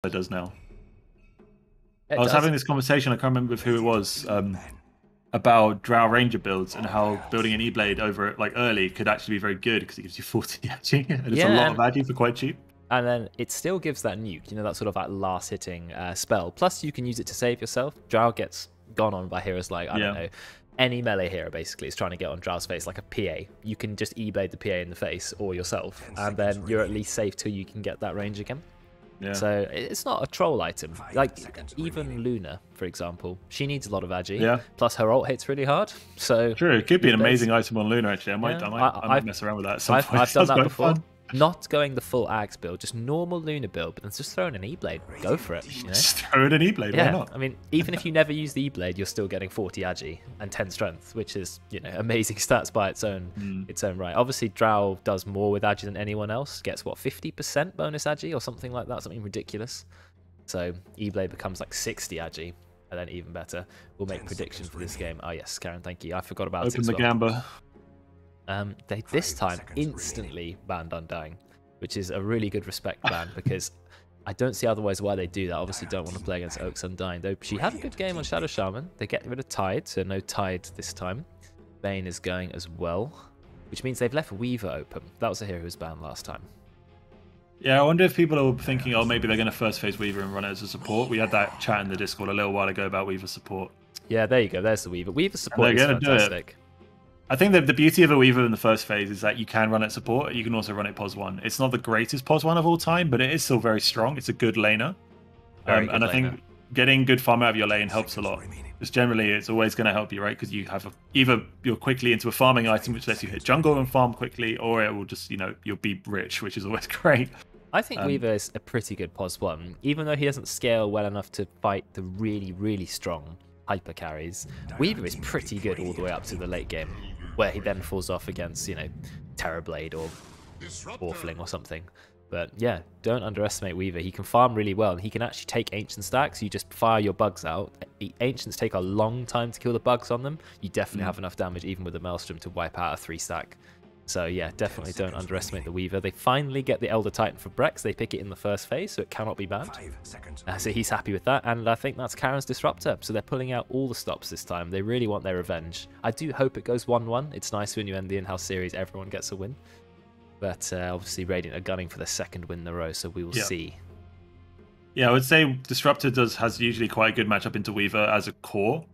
does now. It I was does. having this conversation, I can't remember with who it was, about Drow Ranger builds and how building an E-Blade over it like early could actually be very good because it gives you 40 agi and it's a lot of agi for quite cheap. And then it still gives that nuke, you know, that sort of that last hitting spell. Plus you can use it to save yourself. Drow gets gone on by heroes like, I don't know, any melee hero basically is trying to get on Drow's face, like a PA. You can just E-Blade the PA in the face or yourself, and then you're at least safe till you can get that range again. Yeah. So it's not a troll item. Like even Luna, for example, she needs a lot of agi. Yeah. Plus her ult hits really hard. So true, it could be an amazing item on Luna actually. I might mess around with that at some point. I've done that before. Fun. Not going the full Axe build, just normal Luna build, but then just throwing an E-Blade. Go for it. You know? Just throw in an E-Blade, why not? I mean, even if you never use the E-Blade, you're still getting 40 agi and 10 strength, which is, you know, amazing stats by its own right. Obviously, Drow does more with agi than anyone else. Gets, what, 50% bonus agi or something like that, something ridiculous. So E-Blade becomes like 60 agi, and then even better. We'll make predictions for this game. Oh, yes, Karen, thank you. I forgot about it as well. Open the Gamba. They this time instantly banned Undying, which is a really good respect ban because I don't see otherwise why they do that. Obviously don't want to play against Oak's Undying, though she had a good game on Shadow Shaman. They get rid of Tide, so no Tide this time. Bane is going as well, which means they've left Weaver open. That was a hero who was banned last time. Yeah, I wonder if people are thinking, oh, maybe they're going to first phase Weaver and run it as a support. We had that chat in the Discord a little while ago about Weaver support. Yeah, there you go. There's the Weaver. Weaver support is fantastic. I think that the beauty of a Weaver in the first phase is that you can run it support. You can also run it POS 1. It's not the greatest POS 1 of all time, but it is still very strong. It's a good laner. I think getting good farm out of your lane helps a lot. Because generally, it's always going to help you, right? Because you have either you're quickly into a farming item, which lets you hit jungle and farm quickly, or it will just, you know, you'll be rich, which is always great. I think Weaver is a pretty good POS 1. Even though he doesn't scale well enough to fight the really, really strong hyper carries, Weaver is pretty good all the way up to the late game, where he then falls off against, you know, Terrorblade or Orfling or something. But yeah, don't underestimate Weaver. He can farm really well, and he can actually take Ancient stacks. You just fire your bugs out. Ancients take a long time to kill the bugs on them. You definitely have enough damage, even with the Maelstrom, to wipe out a 3-stack. So yeah, definitely don't underestimate the Weaver. They finally get the Elder Titan for Brex. They pick it in the first phase, so it cannot be banned. So he's happy with that, and I think that's Karen's Disruptor. So they're pulling out all the stops this time. They really want their revenge. I do hope it goes 1-1. It's nice when you end the in-house series, everyone gets a win. But obviously Radiant are gunning for the second win in a row, so we will see. Yeah, I would say Disruptor has usually quite a good matchup into Weaver as a core.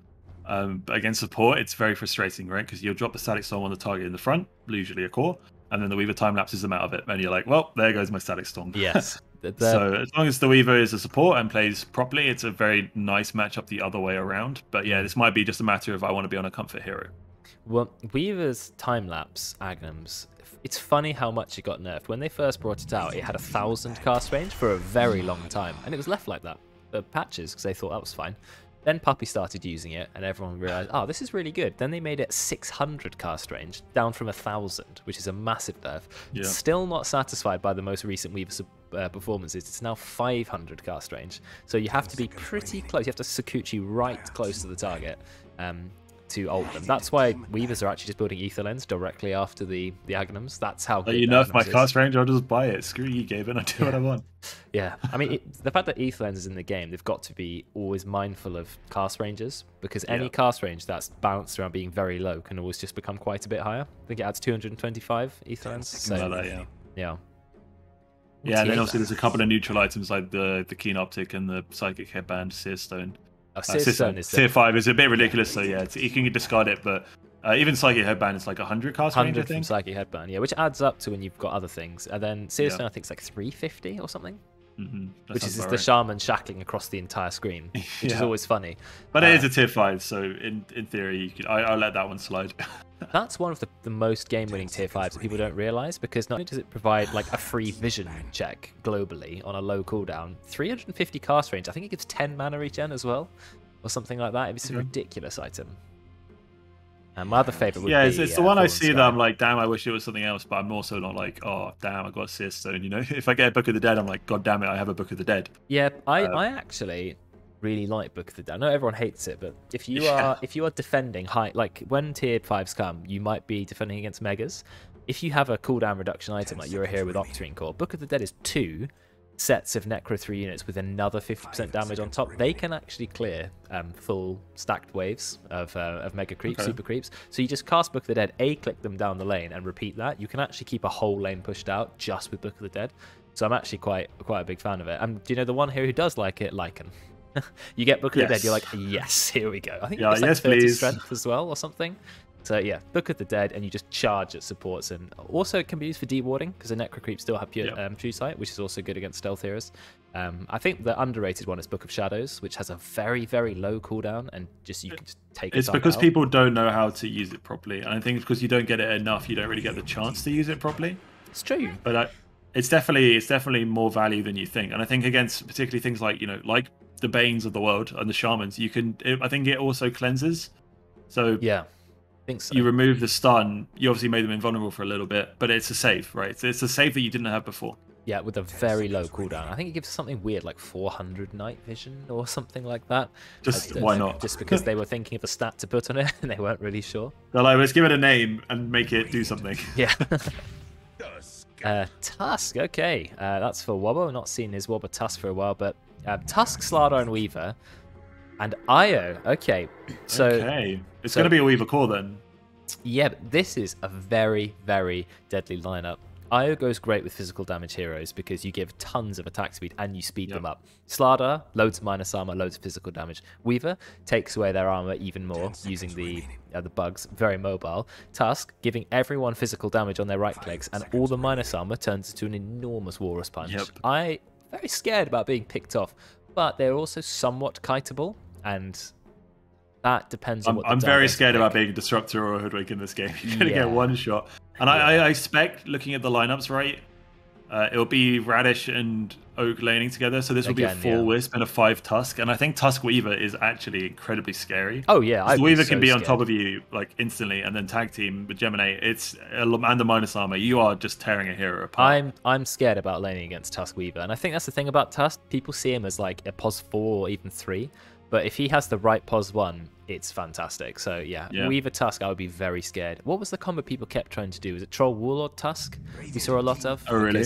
But against support, it's very frustrating, right? Because you'll drop the Static Storm on the target in the front, usually a core, and then the Weaver time lapses them out of it, and you're like, well, there goes my Static Storm. Yes. So as long as the Weaver is a support and plays properly, it's a very nice matchup the other way around. But yeah, this might be just a matter of I want to be on a comfort hero. Well, Weaver's time lapse Agnums, it's funny how much it got nerfed. When they first brought it out, it had 1,000 cast range for a very long time, and it was left like that for patches because they thought that was fine. Then Puppy started using it, and everyone realized, oh, this is really good. Then they made it 600 cast range, down from 1,000, which is a massive nerf. Yeah. Still not satisfied by the most recent Weaver performances. It's now 500 cast range. So you have to be pretty close. You have to Sakuchi right close to the target to ult them. That's why Weavers are actually just building Ether Lens directly after the Agnums. That's how good you nerf my cast range, I'll just buy it. Screw you, Gaben. I do what I want. Yeah, I mean, the fact that Ether Lens is in the game, they've got to be always mindful of cast ranges, because any cast range that's balanced around being very low can always just become quite a bit higher. I think it adds 225 Ether Lens. So, like that, yeah. Yeah, and then obviously there's a couple of neutral items like the Keen Optic and the Psychic Headband, Seer Stone. Tier 5 is a bit ridiculous, so yeah, you can discard it, but even Psychic Headband is like 100 cast range, I think. From Psychic Headband, yeah, which adds up to when you've got other things. And then Seer Stone, I think, is like 350 or something. Which is the shaman shackling across the entire screen, which is always funny. But it is a tier 5, so in theory, you could, I'll let that one slide. That's one of the most game-winning tier 5s that people don't realize, because not only does it provide like a free vision check globally on a low cooldown, 350 cast range, I think it gives 10 mana regen as well, or something like that. It's a ridiculous item. And my other favorite would be... it's the one I see that I'm like, damn, I wish it was something else, but I'm also not like, oh, damn, I got a Seer Stone, you know? If I get a Book of the Dead, I'm like, god damn it, I have a Book of the Dead. Yeah, I actually really like Book of the Dead. I know everyone hates it, but if you are defending high, like when tier 5s come, you might be defending against megas. If you have a cooldown reduction item, like you're a hero with Octarine Core, Book of the Dead is 2, sets of Necro 3 units with another 50% damage on top, they can actually clear full stacked waves of Mega Creeps, Super Creeps. So you just cast Book of the Dead, click them down the lane, and repeat that. You can actually keep a whole lane pushed out just with Book of the Dead. So I'm actually quite a big fan of it. And do you know the one here who does like it? Lycan. You get Book of the Dead, you're like, yes, here we go. I think it's like 30 strength as well or something. So yeah, Book of the Dead, and you just charge at supports, and also it can be used for dewarding because the Necro Creeps still have pure True Sight, which is also good against stealth heroes. I think the underrated one is Book of Shadows, which has a very, very low cooldown, and just you can just take it. It's because people don't know how to use it properly, and I think it's because you don't get it enough, you don't really get the chance to use it properly. It's true, but it's definitely more value than you think, and I think against particularly things like like the Banes of the world and the Shamans, I think it also cleanses. So yeah. So. You remove the stun, you obviously made them invulnerable for a little bit, but it's a save, right? It's a save that you didn't have before. Yeah, with a very low cooldown. I think it gives something weird like 400 night vision or something like that. Why not? Just because they were thinking of a stat to put on it and they weren't really sure. They're like, let's give it a name and make it do something. Yeah. Tusk, okay. That's for Wobbo. I've not seen his Wobbo Tusk for a while, but Tusk, Slardar, and Weaver. And Io, okay. So it's going to be a Weaver core then. Yeah, but this is a very, very deadly lineup. Io goes great with physical damage heroes because you give tons of attack speed and you speed them up. Slardar, loads of minus armor, loads of physical damage. Weaver takes away their armor even more using the bugs, very mobile. Tusk, giving everyone physical damage on their right clicks, and all the minus armor turns into an enormous Walrus Punch. I'm very scared about being picked off, but they're also somewhat kiteable, and that depends on what I'm very scared about being a Disruptor or a Hoodwink in this game. You're going to get one shot. And I expect, looking at the lineups, right, it'll be Radish and Oak laning together. So this will be a 4 Wisp and a 5 Tusk. And I think Tusk Weaver is actually incredibly scary. Oh, yeah. Weaver can be on top of you like instantly, and then tag team with Gemini. It's and the minus armor. You are just tearing a hero apart. I'm scared about laning against Tusk Weaver. And I think that's the thing about Tusk. People see him as like a pos 4 or even 3. But if he has the right pos 1, it's fantastic. So yeah, Weaver Tusk, I would be very scared. What was the combo people kept trying to do? Was it Troll Warlord Tusk? We saw a lot of. Oh really?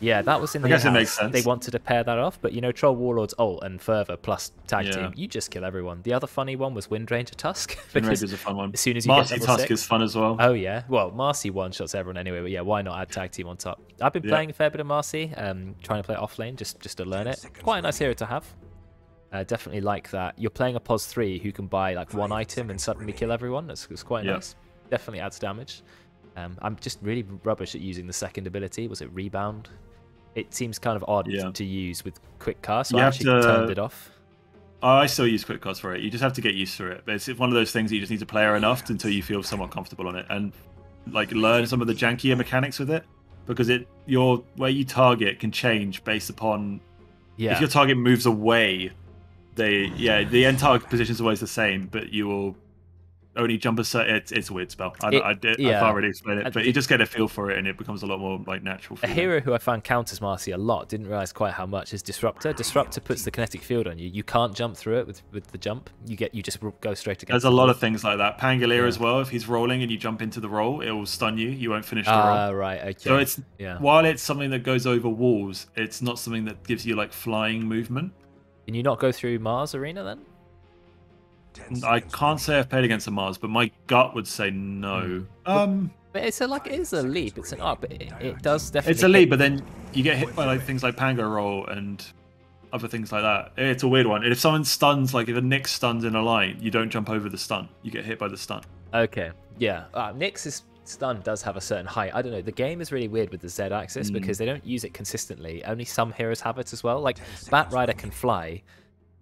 Yeah, that was in the I guess it makes sense. They wanted to pair that off, but you know, Troll Warlord's ult and Fervor plus tag team, you just kill everyone. The other funny one was Windranger Tusk. Windranger's a fun one. As soon as you Marcy get Tusk is fun as well. Oh yeah, well Marcy one shots everyone anyway, but yeah, why not add tag team on top? I've been playing a fair bit of Marcy, trying to play off lane just to learn it. Quite a nice hero to have. Definitely like that. You're playing a pos 3 who can buy like 1 item and suddenly kill everyone. That's quite nice. Definitely adds damage. I'm just really rubbish at using the second ability. Was it Rebound? It seems kind of odd to use with Quick Cast, so I actually turned it off. I still use Quick Cast for it. You just have to get used to it. But it's one of those things that you just need to play enough until you feel somewhat comfortable on it, and like learn some of the jankier mechanics with it, because where you target can change based upon if your target moves away. The end target position is always the same, but you will only jump a certain. It's a weird spell. I can't really explain it, but you just get a feel for it, and it becomes a lot more like natural. A hero who I found counters Marcy a lot, didn't realize quite how much, is Disruptor. Disruptor puts the kinetic field on you. You can't jump through it with the jump. You just go straight against. There's a lot of things like that. Pangolier as well. If he's rolling and you jump into the roll, it will stun you. You won't finish the roll. Right. Okay. So it's while it's something that goes over walls, it's not something that gives you like flying movement. Can you not go through Mars Arena then? I can't say I've played against a Mars, but my gut would say no. But it is a leap. It's an up. It does definitely. It's a leap, but then you get hit by like things like Pango Roll and other things like that. It's a weird one. And if someone stuns, like if a Nyx stuns in a line, you don't jump over the stun. You get hit by the stun. Okay. Yeah. Nyx's stun does have a certain height. I don't know. The game is really weird with the Z axis because they don't use it consistently. Only some heroes have it as well. Like Bat Rider can fly,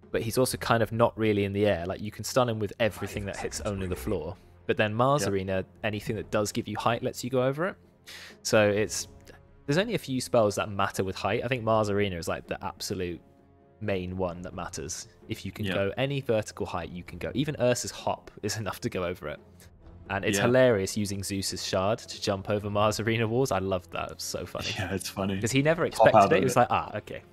but he's also kind of not really in the air. Like you can stun him with everything that hits only the floor. But then Mars Arena, anything that does give you height lets you go over it. So there's only a few spells that matter with height. I think Mars Arena is like the absolute main one that matters. If you can go any vertical height, you can go. Even Ursa's Hop is enough to go over it. And it's hilarious using Zeus's Shard to jump over Mars Arena walls. I loved that. It was so funny. Yeah, it's funny. Because he never expected it. He was like, okay.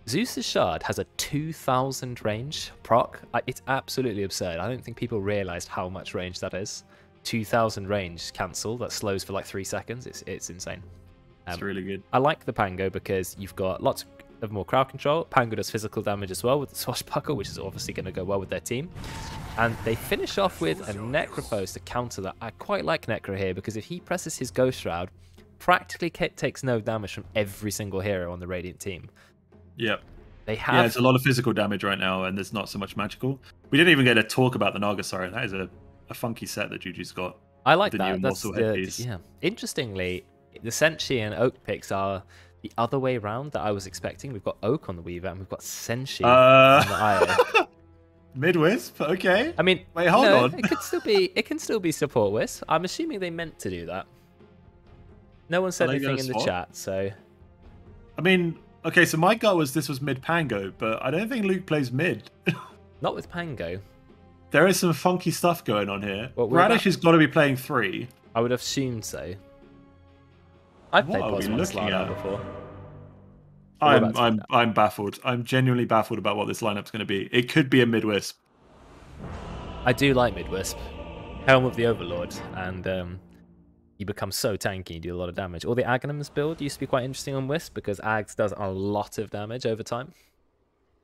Zeus's Shard has a 2,000 range proc. It's absolutely absurd. I don't think people realized how much range that is. 2,000 range cancel that slows for like 3 seconds. It's insane. It's really good. I like the Pango because you've got lots of more crowd control. Pango does physical damage as well with the Swashbuckle, which is obviously going to go well with their team. And they finish off with a Necrophos to counter that. I quite like Necro here because if he presses his Ghost Shroud, practically takes no damage from every single hero on the Radiant team. Yep. They have... Yeah, it's a lot of physical damage right now, and there's not so much magical. We didn't even get to talk about the Naga Siren. That is a funky set that Juju's got. I like that. That's yeah. Interestingly, the Senshi and Oak picks are the other way around that I was expecting. We've got Oak on the Weaver, and we've got Senshi on the Io. Mid-wisp, okay. I mean, wait, hold on. It can still be support wisp. I'm assuming they meant to do that. No one said anything in the chat, so. I mean, okay, so my gut was this was mid Pango, but I don't think Luke plays mid. Not with Pango. There is some funky stuff going on here. Well, Radish has got to be playing 3. I would have assumed so. I've played Pos1 Slardar before. I'm baffled. I'm genuinely baffled about what this lineup's going to be. It could be a mid-wisp. I do like mid-wisp. Helm of the Overlord, and you become so tanky and do a lot of damage. Or the Aghanims build used to be quite interesting on Wisp because Aghs does a lot of damage over time.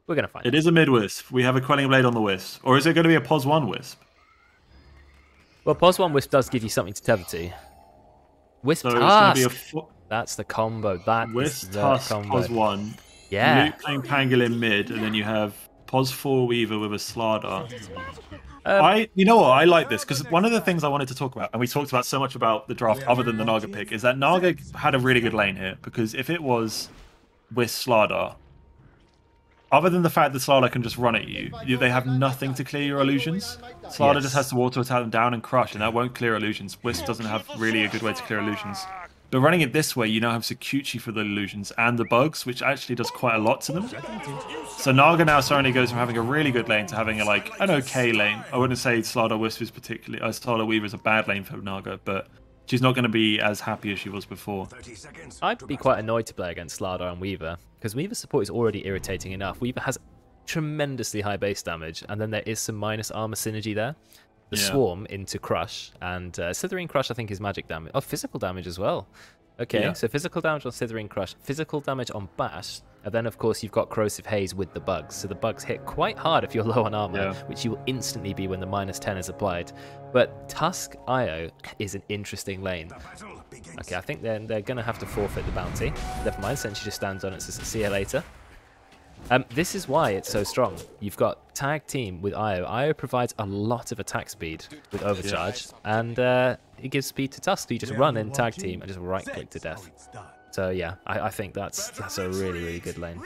We're going to find it. It is a mid-wisp. We have a Quelling Blade on the Wisp. Or is it going to be a Pos1 Wisp? Well, Pos1 Wisp does give you something to tether to. Wisp so Tusk! That's the combo. Wisp Tusk, Pos1. Yeah. Luke playing Pangolin mid, and then you have Pos4 Weaver with a Slardar. You know what? I like this because one of the things I wanted to talk about, and we talked about so much about the draft other than the Naga pick, is that Naga had a really good lane here. Because if it was with Slardar, other than the fact that Slardar can just run at you, they have nothing to clear your illusions. Slardar just has to auto attack them down and crush, and that won't clear illusions. Wisp doesn't have really a good way to clear illusions. But running it this way, you now have Sakuchi for the illusions and the bugs, which actually does quite a lot to them. So Naga now suddenly goes from having a really good lane to having an okay lane. I wouldn't say Slardar Wisp is particularly... Slardar Weaver is a bad lane for Naga, but she's not going to be as happy as she was before. I'd be quite annoyed to play against Slardar and Weaver, because Weaver's support is already irritating enough. Weaver has tremendously high base damage, and then there is some minus armor synergy there. The Swarm into Crush, and Slithering Crush I think is magic damage. Oh, physical damage as well. Okay, so physical damage on Slithering Crush, physical damage on Bash, and then of course you've got Corrosive Haze with the bugs. So the bugs hit quite hard if you're low on armor, which you will instantly be when the -10 is applied. But Tusk Io is an interesting lane. Okay, I think they're going to have to forfeit the bounty. Never mind, since she just stands on it, so see you later. This is why it's so strong. You've got tag team with Io. Io provides a lot of attack speed with overcharge, and it gives speed to Tusk. So you just run in tag team and just right click to death. So yeah, I think that's a really good lane.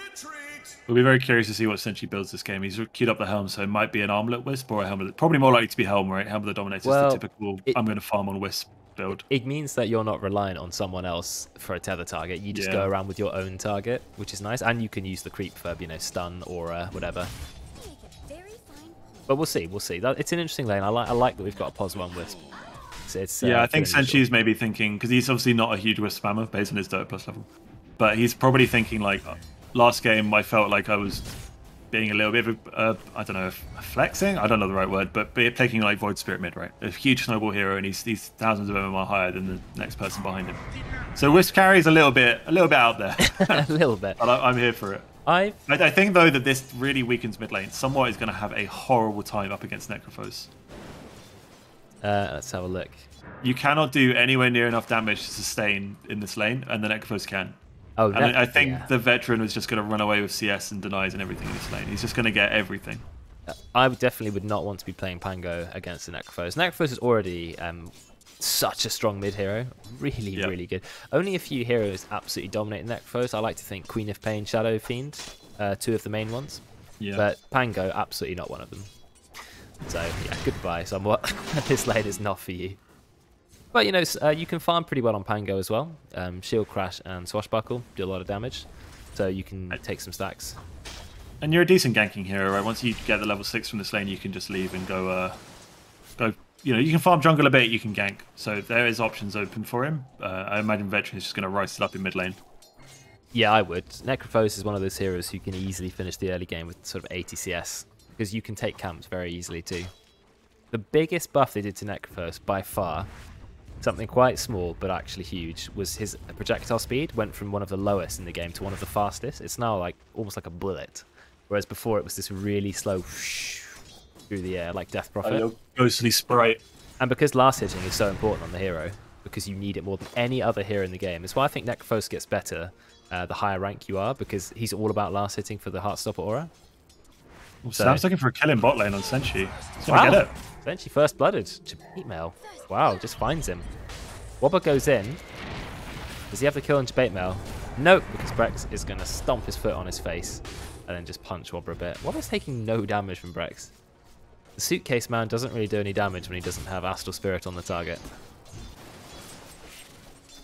We'll be very curious to see what Senshi builds this game. He's queued up the Helm, so it might be an Armlet Wisp or a Helm. Probably more likely to be Helm, right? Helm of the Dominator is the typical. I'm going to farm on Wisp build. It means that you're not reliant on someone else for a tether target. You just go around with your own target, which is nice, and you can use the creep for stun or whatever. But we'll see. It's an interesting lane. I like that we've got a Pos1 Wisp. I think Senshi's maybe thinking, because he's obviously not a huge Wisp spammer based on his Dota Plus level, but he's probably thinking like, last game I felt like I was being a little bit of I don't know, flexing? I don't know the right word, but taking like Void Spirit mid, right? A huge snowball hero, and he's thousands of MMR higher than the next person behind him. So Wisp carry is a little bit out there. A little bit. But I'm here for it. I think though that this really weakens mid lane. Somewhat is going to have a horrible time up against Necrophos. Let's have a look. You cannot do anywhere near enough damage to sustain in this lane, and the Necrophos can. Oh, and I think the veteran was just going to run away with CS and denies and everything in this lane. He's just going to get everything. I definitely would not want to be playing Pango against the Necrophos. Necrophos is already such a strong mid hero. Really good. Only a few heroes absolutely dominate Necrophos. I like to think Queen of Pain, Shadow Fiend, two of the main ones. But Pango, absolutely not one of them. So, yeah, goodbye somewhat. This lane is not for you. But, you can farm pretty well on Pango as well. Shield Crash and Swashbuckle do a lot of damage. So you can take some stacks. And you're a decent ganking hero, right? Once you get the level 6 from this lane, you can just leave and go... you can farm jungle a bit, you can gank. So there is options open for him. I imagine Veteran is just going to rise it up in mid lane. Yeah, I would. Necrophos is one of those heroes who can easily finish the early game with sort of 80 CS. Because you can take camps very easily too. The biggest buff they did to Necrophos by far Something quite small but actually huge was his projectile speed went from one of the lowest in the game to one of the fastest. It's now like almost like a bullet, whereas before it was this really slow through the air like Death Prophet. Oh, ghostly sprite. And because last hitting is so important on the hero, because you need it more than any other hero in the game, it's why I think Necrophos gets better the higher rank you are, because he's all about last hitting for the Heartstopper aura. Well, so, Sam's looking for a kill in bot lane on Senshi. He's wow. Get it. Senshi first blooded. Debate Mail. Wow, just finds him. Wobber goes in. Does he have the kill on Debate Mail? Nope, because Brex is going to stomp his foot on his face and then just punch Wobber a bit. Wobber's taking no damage from Brex. The Suitcase Man doesn't really do any damage when he doesn't have Astral Spirit on the target.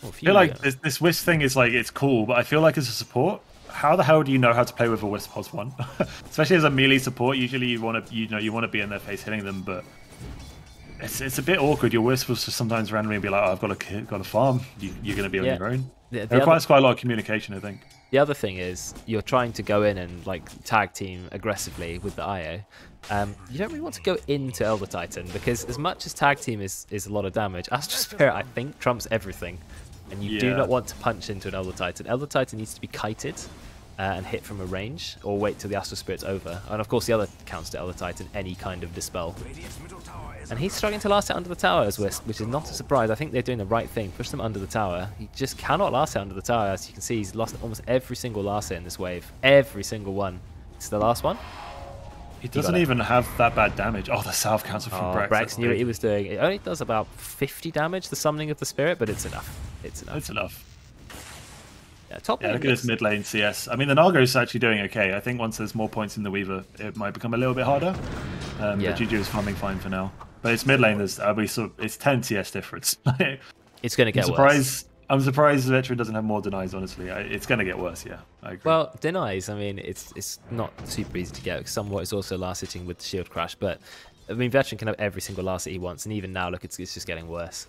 I feel like this Wisp thing is like, it's cool, but I feel like as a support, how the hell do you know how to play with a Wisp Pos 1? Especially as a melee support, usually you want to be in their face hitting them, but it's a bit awkward. Your Wisp will just sometimes randomly be like, oh, I've got a farm. You're going to be on your own. It requires quite a lot of communication, I think. The other thing is you're trying to go in and like tag team aggressively with the IO. You don't really want to go into Elder Titan, because as much as tag team is a lot of damage, Astral Spirit I think trumps everything. And you do not want to punch into an Elder Titan. Elder Titan needs to be kited and hit from a range, or wait till the Astral Spirit's over. And of course the other counts to Elder Titan, any kind of dispel. And he's struggling to last it under the tower as Wisp, which is not a surprise. I think they're doing the right thing. Push them under the tower. He just cannot last it under the tower. As you can see, he's lost almost every single last hit in this wave. Every single one. It's the last one. He doesn't even have that bad damage. Oh, the South Council from Brex. Brex knew what he was doing. It only does about 50 damage, the summoning of the spirit, but it's enough. It's enough. It's enough. Yeah, top lane look at this mid lane CS. I mean, the Nago's actually doing okay. I think once there's more points in the Weaver, it might become a little bit harder. But GG is farming fine for now. But it's mid lane. It's 10 CS difference. It's going to get worse. I'm surprised the Veteran doesn't have more denies, honestly. It's going to get worse, yeah. I agree. Well, denies, I mean, it's not super easy to get. Somewhat it's also last hitting with the shield crash, but I mean, Veteran can have every single last hit he wants, and even now, look, it's just getting worse.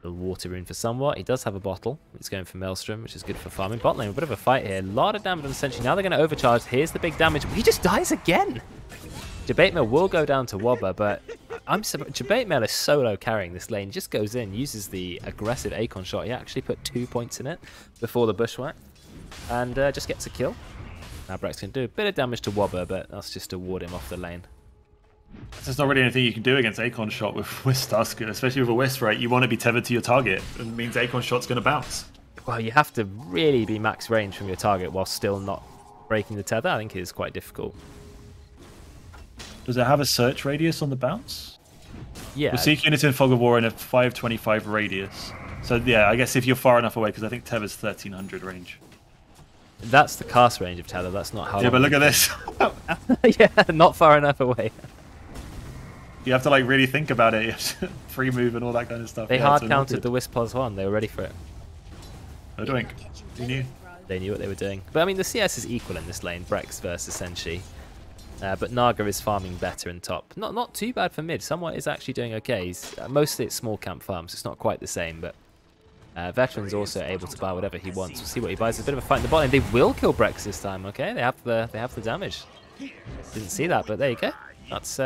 The water rune for somewhat. He does have a bottle. It's going for Maelstrom, which is good for farming. Bot lane, a bit of a fight here. A lot of damage on Senshi. Now they're going to overcharge. Here's the big damage. He just dies again. Debate Mail will go down to Wobber, but Debate Mail is solo carrying this lane. Just goes in, uses the aggressive Akon shot. He actually put 2 points in it before the bushwhack, and just gets a kill. Now Brex can do a bit of damage to Wobber, but that's just to ward him off the lane. There's not really anything you can do against Akon shot with Tusk, especially with a Wisp, right? You want to be tethered to your target. It means Akon shot's going to bounce. Well, you have to really be max range from your target while still not breaking the tether. I think it is quite difficult. Does it have a search radius on the bounce? Yeah. We're seeking it in Fog of War in a 525 radius. So yeah, I guess if you're far enough away, because I think Tether's 1300 range. That's the cast range of Tether. That's not how. Yeah, but look at this. Yeah, not far enough away. You have to like really think about it. Free move and all that kind of stuff. They hard counted the Wisp Plus 1. They were ready for it. I think they knew. They knew what they were doing. But I mean, the CS is equal in this lane. Brex versus Senshi. But Naga is farming better in top. Not too bad for mid. Somewhat is actually doing okay. Mostly it's small camp farms. It's not quite the same, but Veteran's also able to buy whatever he wants. We'll see what he buys. There's a bit of a fight in the bot lane. They will kill Brex this time. Okay, they have the damage. Didn't see that, but there you go. That's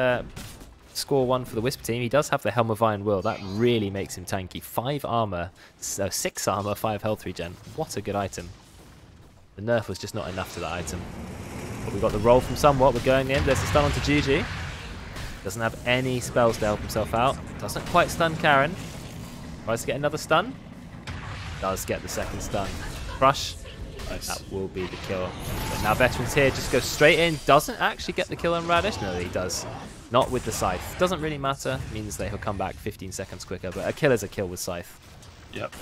score 1 for the Wisp team. He does have the Helm of Iron Will. That really makes him tanky. 5 armor, 6 armor, 5 health regen. What a good item. The nerf was just not enough to that item. But we got the roll from Somewhat. We're going in. There's a stun onto GG. Doesn't have any spells to help himself out. Doesn't quite stun Karen. Tries to get another stun. Does get the second stun. Crush. Nice. That will be the kill. But now Veteran's here. Just goes straight in. Doesn't actually get the kill on Radish. No, he does. Not with the Scythe. Doesn't really matter. Means that he'll come back 15 seconds quicker. But a kill is a kill with Scythe. Yep.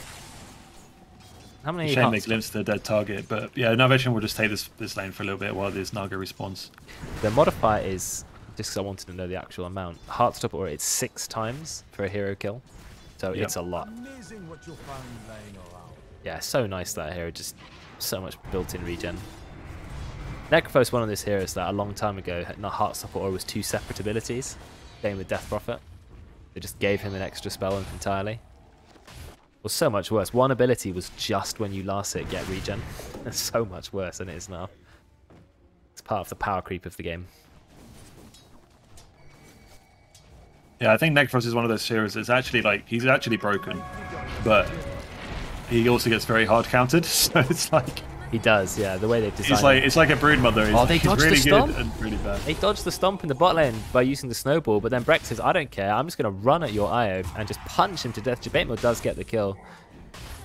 How many Shame they glimpsed the dead target, but yeah, now Veteran will just take this lane for a little bit while this Naga respawns. The modifier is, just because I wanted to know the actual amount, Heartstopper, or it's 6 times for a hero kill, so it's a lot. Yeah, so nice that hero, just so much built-in regen. Necrophos, one of those heroes that a long time ago, Heartstopper or was 2 separate abilities, same with Death Prophet. They just gave him an extra spell entirely. Was so much worse. One ability was just when you last hit, get regen. It's so much worse than it is now. It's part of the power creep of the game. Yeah, I think Necros is one of those heroes that's actually like, he's actually broken, but he also gets very hard countered, so it's like... He does, yeah, the way they've designed it. It's like a brood mother. They dodged really the stomp. Good and really bad. They dodged the stomp in the bot lane by using the snowball, but then Brex says, I don't care, I'm just going to run at your IO and just punch him to death. Jabate does get the kill.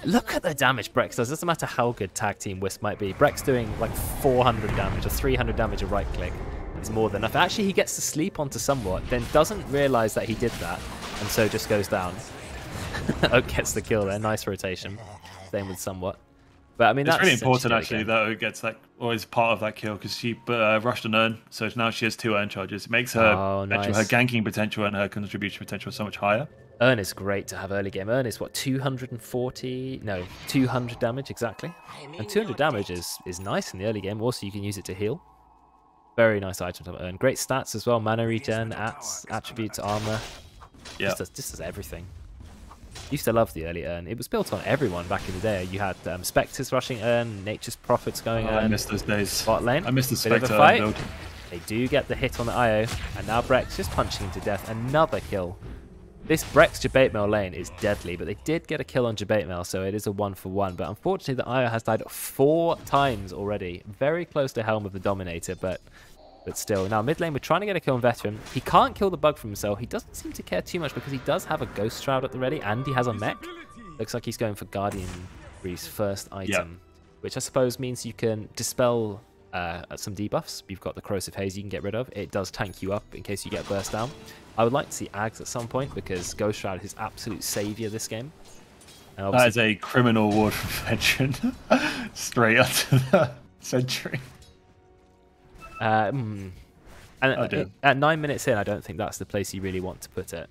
Look at the damage Brex does. Doesn't matter how good tag team Wisp might be. Brex doing like 400 damage or 300 damage a right click is more than enough. Actually, he gets to sleep onto somewhat, then doesn't realize that he did that, and so just goes down. Oak gets the kill there. Nice rotation. Same with somewhat. But I mean, it's really important actually that Oak gets that, or is part of that kill, because she rushed an Urn, so now she has 2 Urn charges. It makes her her ganking potential and her contribution potential so much higher. Urn is great to have early game. Urn is what, 240? No, 200 damage exactly. And 200 damage is nice in the early game. Also, you can use it to heal. Very nice item to Urn. Great stats as well. Mana regen, attributes, armor. Yeah, just does everything. Used to love the early Urn. It was built on everyone back in the day. You had Spectres rushing Urn, Nature's Prophets going Urn. I missed those days. Bot lane. I missed the Spectre build. They do get the hit on the IO, and now Brex just punching him to death. Another kill. This Brex Jabate lane is deadly, but they did get a kill on Jabate, so it is a 1-for-1. But unfortunately, the IO has died 4 times already. Very close to Helm of the Dominator, but still. Now, mid lane, we're trying to get a kill on Veteran. He can't kill the bug for himself. He doesn't seem to care too much because he does have a Ghost Shroud at the ready, and he has a mech. Looks like he's going for Guardian Breeze first item, which I suppose means you can dispel some debuffs. You've got the Corrosive Haze you can get rid of. It does tank you up in case you get burst down. I would like to see Ags at some point because Ghost Shroud is his absolute savior this game. And that is a criminal ward from Veteran. Straight onto the Sentry. At 9 minutes in, I don't think that's the place you really want to put it.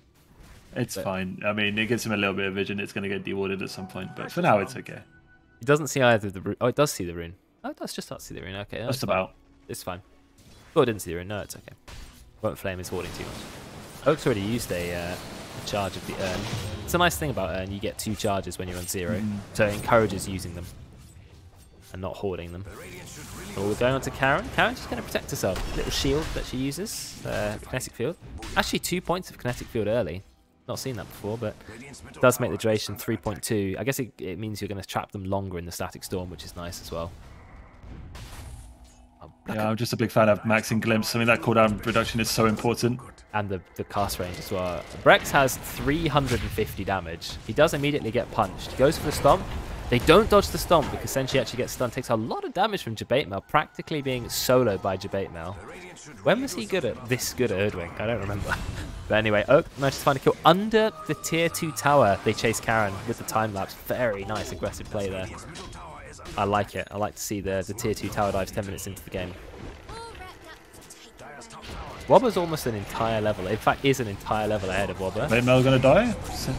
It's fine. I mean, it gives him a little bit of vision. It's going to get dewarded at some point, but for now, it's okay. It doesn't see either of the rune. Oh, it does see the rune. Oh, it does just not see the rune. Okay, just about. It's fine. Oh, it didn't see the rune. No, it's okay. Won't Flame is warding too much. Oak's already used a charge of the Urn. It's a nice thing about Urn. You get 2 charges when you're on 0, so it encourages using them and not hoarding them. Oh, we're going on to Karen. Karen's just going to protect herself. Little shield that she uses. Kinetic Field. Actually, 2 points of Kinetic Field early. Not seen that before, but it does make the duration 3.2. I guess it means you're going to trap them longer in the Static Storm, which is nice as well. Yeah, I'm just a big fan of maxing Glimpse. I mean, that cooldown reduction is so important. And the cast range as well. Brex has 350 damage. He does immediately get punched. He goes for the stomp. They don't dodge the stomp because Senshi actually gets stunned. Takes a lot of damage from Jabate, practically being soloed by Jabate. When was he this good at Erdwing? I don't remember. But anyway, Oak managed to find a kill under the tier 2 tower. They chase Karen with the time lapse. Very nice aggressive play there. I like it. I like to see the tier 2 tower dives 10 minutes into the game. Wobber's almost an entire level. In fact, is an entire level ahead of Wobber. Is Mel going to die?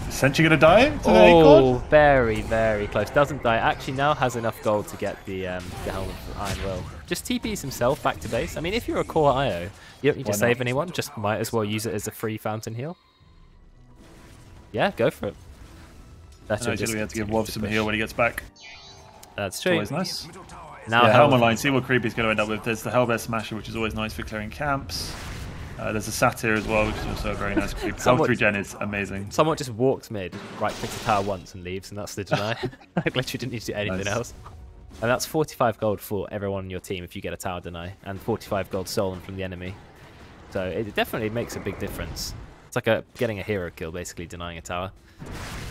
Senshi going to die? Oh, very, very close. Doesn't die. Actually, now has enough gold to get the Helm of Iron Will. Just TPs himself back to base. I mean, if you're a core IO, you don't need to save anyone. Just might as well use it as a free fountain heal. Yeah, go for it. That's we have to give Wob some heal when he gets back. That's true. Always nice. Now Helm online, see what creep he's going to end up with. There's the Hellbear Smasher, which is always nice for clearing camps. There's a Satyr as well, which is also a very nice creep. Health regen is amazing. Someone just walks mid, right-clicks the tower once and leaves, and that's the deny. I literally didn't need to do anything else. And that's 45 gold for everyone on your team if you get a tower deny, and 45 gold stolen from the enemy. So it definitely makes a big difference. It's like getting a hero kill, basically, denying a tower.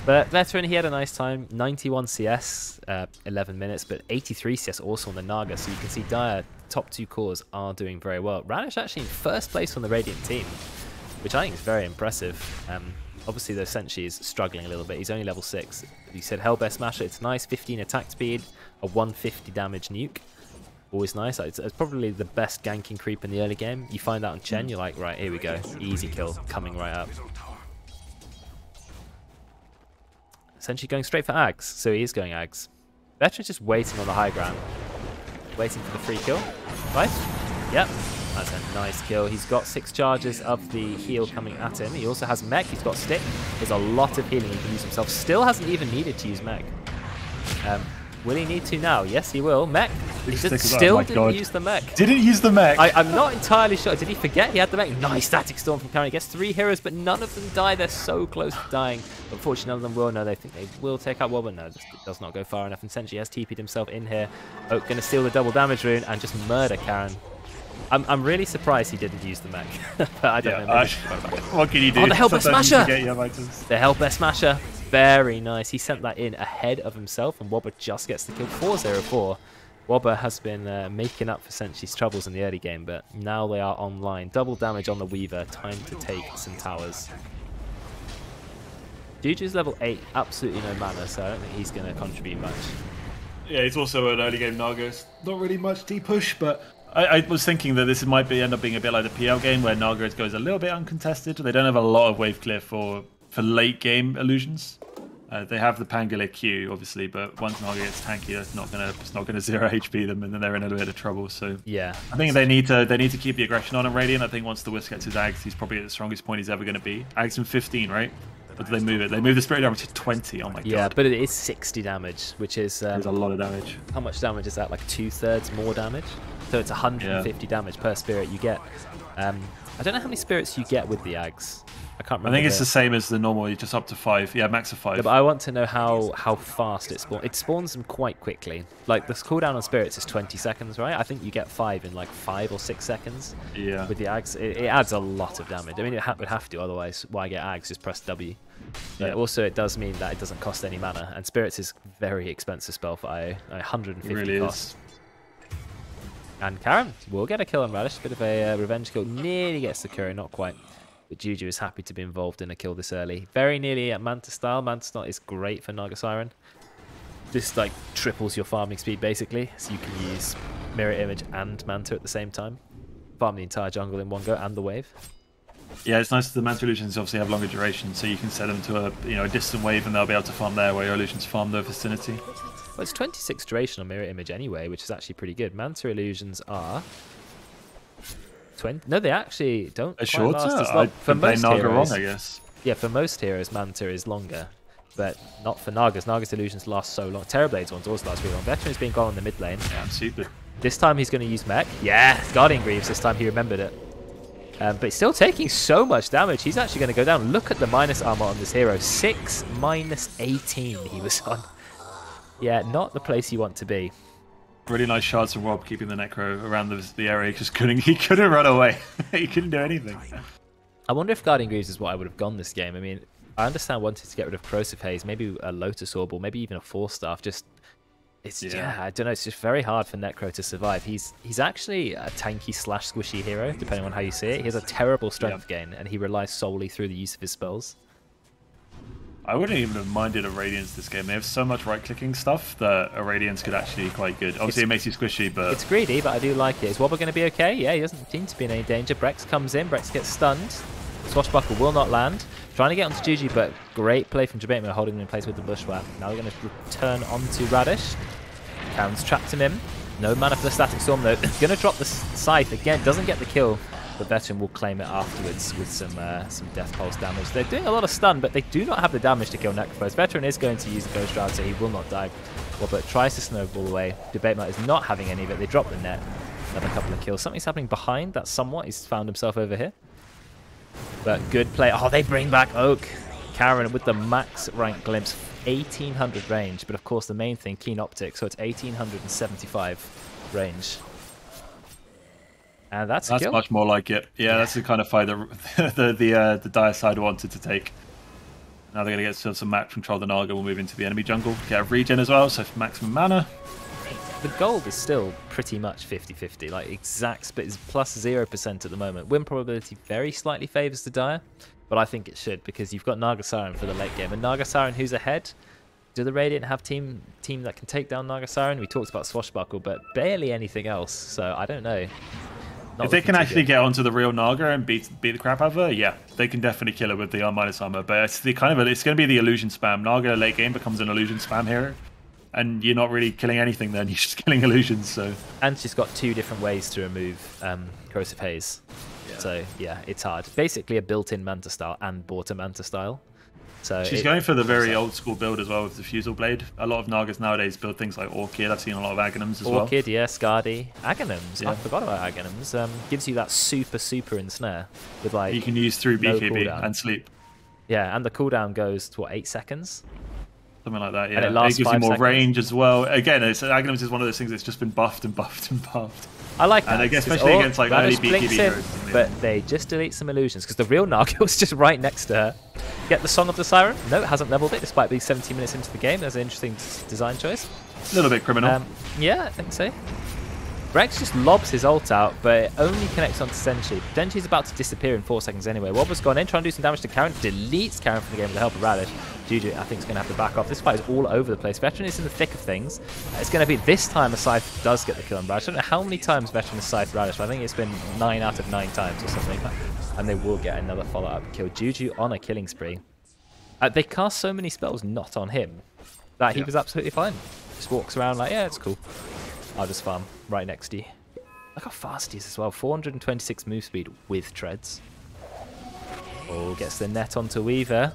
But Veteran, he had a nice time. 91 CS, 11 minutes, but 83 CS also on the Naga. So you can see Dire, top 2 cores are doing very well. Radish actually in first place on the Radiant team, which I think is very impressive. Obviously, though, Senshi is struggling a little bit. He's only level 6. You said Hellbear Smasher, it's nice. 15 attack speed, a 150 damage nuke. Always nice. It's probably the best ganking creep in the early game. You find out on Chen, you're like, right, here we go. Easy kill coming right up. Essentially going straight for Ags, so he is going Ags. Veteran's just waiting on the high ground. Waiting for the free kill. Right? Yep. That's a nice kill. He's got 6 charges of the heal coming at him. He also has mech. He's got stick. There's a lot of healing he can use himself. Still hasn't even needed to use mech. Will he need to now? Yes, he will. Mech. He still didn't use the mech. Didn't use the mech. I'm not entirely sure. Did he forget he had the mech? Nice static storm from Karen. He gets 3 heroes, but none of them die. They're so close to dying. Unfortunately, none of them will. No, they think they will take out Wobber. No, this does not go far enough. And Senshi has TP'd himself in here. Oak going to steal the double damage rune and just murder Karen. I'm really surprised he didn't use the mech. But I don't know. What can you do? Oh, the Hellbear Smasher! The Hellbear Smasher. Very nice. He sent that in ahead of himself, and Wobber just gets the kill. 4-0-4. Wobber has been making up for Senshi's troubles in the early game, but now they are online. Double damage on the Weaver. Time to take some towers. Juju's level 8, absolutely no mana, so I don't think he's going to contribute much. Yeah, he's also an early game Naga. Not really much D-push, but I was thinking that this might end up being a bit like the PL game, where Naga goes a little bit uncontested. They don't have a lot of wave clear for late game illusions. They have the Pangolier Q, obviously, but once Naga gets tanky, it's not gonna 0 HP them, and then they're in a bit of trouble. So yeah, I think they need to keep the aggression on Radiant. I think once the Wisp gets his Ags, he's probably at the strongest point he's ever going to be. Ags in 15, right? But they move it. They move the Spirit damage to 20. Oh my god. Yeah, but it is 60 damage, which is there's a lot of damage. How much damage is that? Like 2/3 more damage. So it's 150 damage per spirit you get. I don't know how many spirits you get with the Ags. I can't remember. I think it's the same as the normal, just up to 5. Yeah, max of 5. Yeah, but I want to know how fast it spawns. It spawns them quite quickly. Like, the cooldown on spirits is 20 seconds, right? I think you get 5 in like 5 or 6 seconds. Yeah. With the Ags, it adds a lot of damage. I mean, it would have to, otherwise why get Ags? Just press W. But also, it does mean that it doesn't cost any mana. And spirits is a very expensive spell for IO. 150 it really cost. Is. And Karen will get a kill on Radish. Bit of a revenge kill. Nearly gets the Curry, not quite. But Juju is happy to be involved in a kill this early. Very nearly at Manta style. Manta style is great for Naga Siren. This like triples your farming speed basically. So you can use Mirror Image and Manta at the same time. Farm the entire jungle in one go and the wave. Yeah, it's nice that the Manta illusions obviously have longer duration, so you can set them to a distant wave and they'll be able to farm there where your illusions farm the vicinity. Well, it's 26 duration on Mirror Image anyway, which is actually pretty good. Manta illusions are 20. No, they actually don't. A shorter? For most Naga heroes, wrong, I guess. Yeah, for most heroes, Manta is longer, but not for Nagas. Nagas illusions last so long. Terrorblade's ones also last really long. Veteran's been gone in the mid lane. Yeah, I'm stupid. This time he's going to use mech. Yeah, Guardian Greaves. This time he remembered it. But he's still taking so much damage. He's actually going to go down. Look at the minus armor on this hero. 6 minus 18 he was on. Yeah, not the place you want to be. Really nice shots from Rob keeping the Necro around the area. He couldn't run away. He couldn't do anything. I wonder if Guardian Greaves is what I would have gone this game. I mean, I understand wanting to get rid of Corrosive Haze, maybe a Lotus Orb, or maybe even a Force Staff. Yeah, I don't know. It's just very hard for Necro to survive. He's actually a tanky / squishy hero, depending on how you see it. He has a terrible strength gain, and he relies solely through the use of his spells. I wouldn't even have minded a Radiance this game. They have so much right-clicking stuff that a Radiance could actually be quite good. Obviously, it makes you squishy, but... It's greedy, but I do like it. Is Wobber going to be okay? Yeah, he doesn't seem to be in any danger. Brex comes in. Brex gets stunned. Swashbuckle will not land. Trying to get onto Juju, but great play from Jabetmo, holding him in place with the Bushwhack. Now they're going to return onto Radish. Karen's trapped him in. No mana for the Static Storm, though. Going to drop the Scythe again. Doesn't get the kill. The Veteran will claim it afterwards with some Death Pulse damage. They're doing a lot of stun, but they do not have the damage to kill Necrophos. Veteran is going to use the Ghost Shroud, so he will not die. Robert tries to snowball away. Debatemate is not having any of it. They drop the net. Another couple of kills. Something's happening behind that somewhat. He's found himself over here. But good play. Oh, they bring back Oak. Karen with the max rank glimpse. 1800 range, but of course the main thing, keen optic, so it's 1875 range. And that's kill. Much more like it. Yeah, that's the kind of fight the dire side wanted to take. Now they're going to get some max control. The Naga will move into the enemy jungle, get a regen as well, so for maximum mana. The gold is still pretty much 50-50, like exact split is plus 0% at the moment. Win probability very slightly favours the Dire, but I think it should because you've got Naga Siren for the late game. And Naga Siren, who's ahead? Do the Radiant have team that can take down Naga Siren? We talked about Swashbuckle, but barely anything else, so I don't know. If they can actually get onto the real Naga and beat the crap out of her, yeah, they can definitely kill her with the minus armor. But it's it's going to be the illusion spam. Naga late game becomes an illusion spam hero, and you're not really killing anything then. You're just killing illusions. So and she's got 2 different ways to remove Corrosive Haze. Yeah. So yeah, it's hard. Basically a built-in Manta style and bought a Manta style. So she's going for the very old school build as well with the Fusel Blade. A lot of Nagas nowadays build things like Orchid. I've seen a lot of Aghanims as well. Orchid, yeah, Skadi. Aghanims, yeah. I forgot about Aghanims. Gives you that super ensnare with like... You can use through BKB cooldown. and sleep. Yeah, and the cooldown goes to, what, 8 seconds? Something like that, yeah. And it lasts gives you more 5 seconds. Range as well. Again, Aghanims is one of those things that's just been buffed and buffed and buffed. I like that. And I guess especially against like early BKB heroes. But they just delete some illusions because the real Naga was just right next to her. Get the Song of the Siren. No, it hasn't leveled it despite being 17 minutes into the game. That's an interesting design choice. A little bit criminal. Yeah, I think so. Rex just lobs his ult out, but it only connects onto Senshi. Denshi's about to disappear in 4 seconds anyway. Wobber's gone in, trying to do some damage to Karen. Deletes Karen from the game with the help of Radish. Juju, I think, is going to have to back off. This fight is all over the place. Veteran is in the thick of things. It's going to be this time a Scythe does get the kill on Radish. I don't know how many times Veteran has Scythe Radish, but I think it's been 9 out of 9 times or something. And they will get another follow-up kill. Juju on a killing spree. They cast so many spells not on him that he was absolutely fine. Just walks around like, yeah, it's cool. I'll just farm right next to you. Look how fast he is as well. 426 move speed with treads. Oh, gets the net onto Weaver.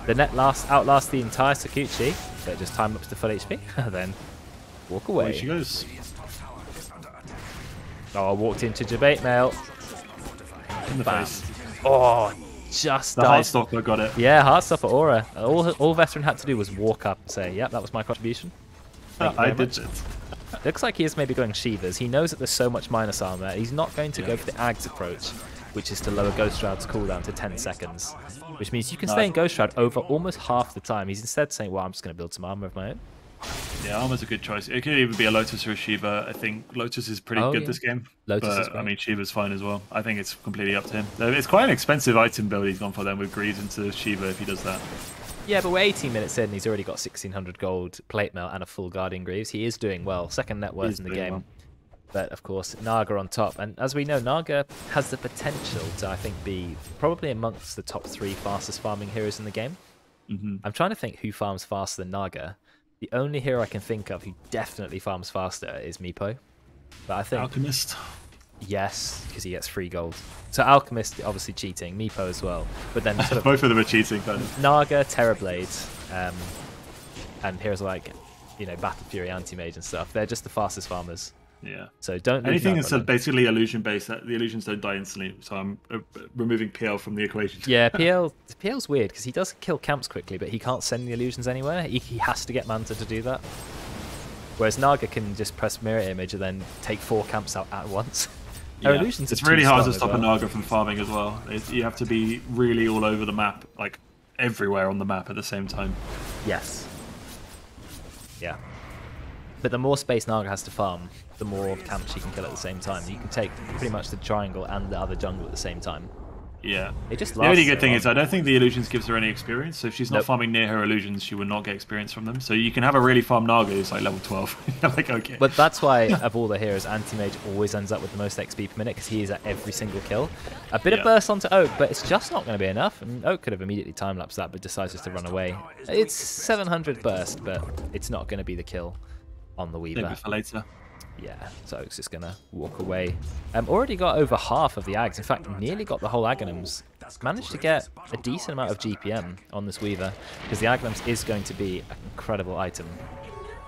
The net outlasts the entire Sakuchi. So just time ups to full HP. Then walk away. There she goes. Oh, walked into debate mail. In the face. Oh, just the died. Heartstopper got it. Yeah, Heartstopper Aura. All Veteran had to do was walk up and say, yep, that was my contribution. I did it. Looks like he is maybe going Shivas. He knows that there's so much minus armor. He's not going to go for the Ags approach, which is to lower Ghost Shroud's cooldown to 10 seconds. Which means you can stay in Ghost Shroud over almost half the time. He's instead saying, well, I'm just going to build some armor of my own. Yeah, armor's a good choice. It could even be a Lotus or a Shiva. I think Lotus is pretty good this game. Lotus is great. I mean, Shiva's fine as well. I think it's completely up to him. It's quite an expensive item build he's gone for then with Greaves into Shiva if he does that. Yeah, but we're 18 minutes in and he's already got 1600 gold plate mail and a full Guardian Greaves. He is doing well. Second net worth in the game. Well. But, of course, Naga on top. And as we know, Naga has the potential to, I think, be probably amongst the top 3 fastest farming heroes in the game. I'm trying to think who farms faster than Naga. The only hero I can think of who definitely farms faster is Meepo. But I think... Alchemist? Yes, because he gets free gold. So Alchemist, obviously cheating. Meepo as well. But then sort of both of them are cheating, kind of. Naga, Terrorblade, and heroes like, you know, Battle Fury, Anti-Mage and stuff. They're just the fastest farmers. Yeah. So don't... Anything that's basically illusion-based, the illusions don't die instantly. So I'm removing PL from the equation. Yeah, PL's weird because he does kill camps quickly, but he can't send the illusions anywhere. He has to get Manta to do that. Whereas Naga can just press Mirror Image and then take 4 camps out at once. Yeah. Illusions it's really hard to stop a Naga from farming as well. You have to be really all over the map, like everywhere on the map at the same time. Yes. Yeah. But the more space Naga has to farm, the more camps you can kill at the same time. You can take pretty much the triangle and the other jungle at the same time. Yeah. It just the only good thing is I don't think the illusions gives her any experience. So if she's not farming near her illusions, she will not get experience from them. So you can have a really farm Naga who's like level 12. Like, okay. But that's why, of all the heroes, Anti-Mage always ends up with the most XP per minute because he is at every single kill. A bit of burst onto Oak, but it's just not going to be enough. And Oak could have immediately time-lapsed that, but decides just to run away. It's 700 burst, but it's not going to be the kill on the Weaver. Maybe for later. Yeah, so Oak's just going to walk away. Already got over half of the Ags. In fact, nearly got the whole Aghanims. Managed to get a decent amount of GPM on this Weaver, because the Aghanims is going to be an incredible item.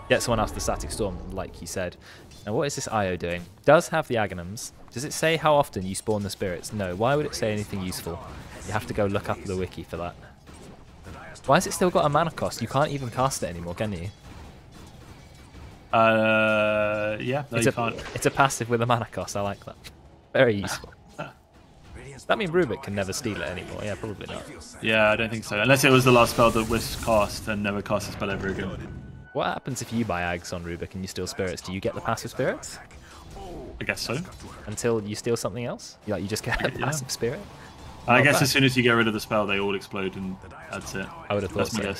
Get someone else the Static Storm, like you said. Now, what is this IO doing? Does have the Aghanims. Does it say how often you spawn the spirits? No. Why would it say anything useful? You have to go look up the wiki for that. Why has it still got a mana cost? You can't even cast it anymore, can you? Yeah, no, you can't. It's a passive with a mana cost. I like that. Very useful. Does that mean Rubik can never steal it anymore? Yeah, probably not. Yeah, I don't think so. Unless it was the last spell that was cast and never cast a spell ever again. What happens if you buy Ags on Rubik and you steal spirits? Do you get the passive spirits? I guess so. Until you steal something else? You just get a passive spirit? I guess as soon as you get rid of the spell, they all explode and that's it. I would have thought so.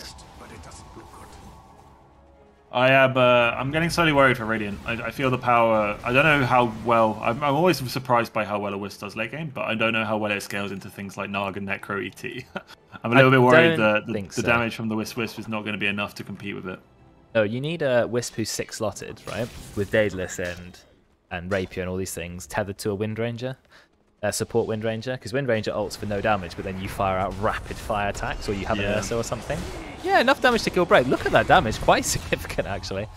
I'm getting slightly worried for Radiant. I feel the power. I don't know how well. I'm always surprised by how well a Wisp does late game, but I don't know how well it scales into things like Naga, Necro, ET. I'm a little bit worried that the damage from the Wisp is not going to be enough to compete with it. No, you need a Wisp who's 6-slotted, right? With Daedalus and Rapier and all these things, tethered to a Wind Ranger. support Wind Ranger, because Wind Ranger ults for no damage, but then you fire out rapid fire attacks, or you have an Ursa or something. Yeah, enough damage to kill Brave. Look at that damage, quite significant actually.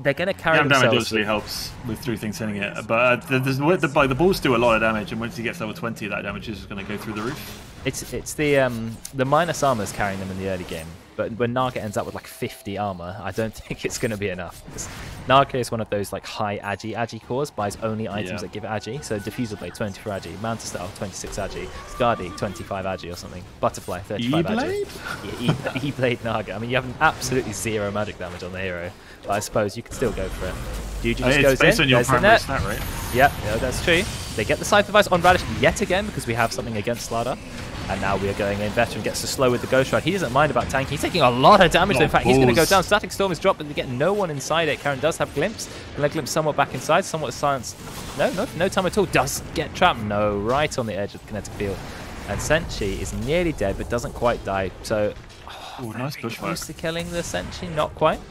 They're going to carry themselves. Damage obviously helps with 3 things hitting it, but the balls do a lot of damage, and once he gets level 20, that damage is just going to go through the roof. It's the minus armor's carrying them in the early game, but when Naga ends up with like 50 armor, I don't think it's going to be enough. Naga is one of those like high agi cores, buys only items that give agi. So Diffusal Blade 24 agi, Manta Star 26 agi, Skadi 25 agi or something, Butterfly 35 agi. E-Blade Naga. I mean, you have absolutely 0 magic damage on the hero, but I suppose you could still go for it. Juju just goes based in. On your there's the net. Stat, right? Yeah, that's true. They get the Scythe Device on Radish yet again because we have something against Slardar. And now we are going in. Veteran gets to slow with the Ghost Ride. He doesn't mind about tanking. He's taking a lot of damage. In fact, he's going to go down. Static Storm is dropped, but they get no one inside it. Karen does have Glimpse. Let Glimpse somewhat back inside. Somewhat silenced. No time at all. Does get trapped. No, right on the edge of the kinetic field. And Senshi is nearly dead, but doesn't quite die. So, nice push close to killing the Senshi. Not quite.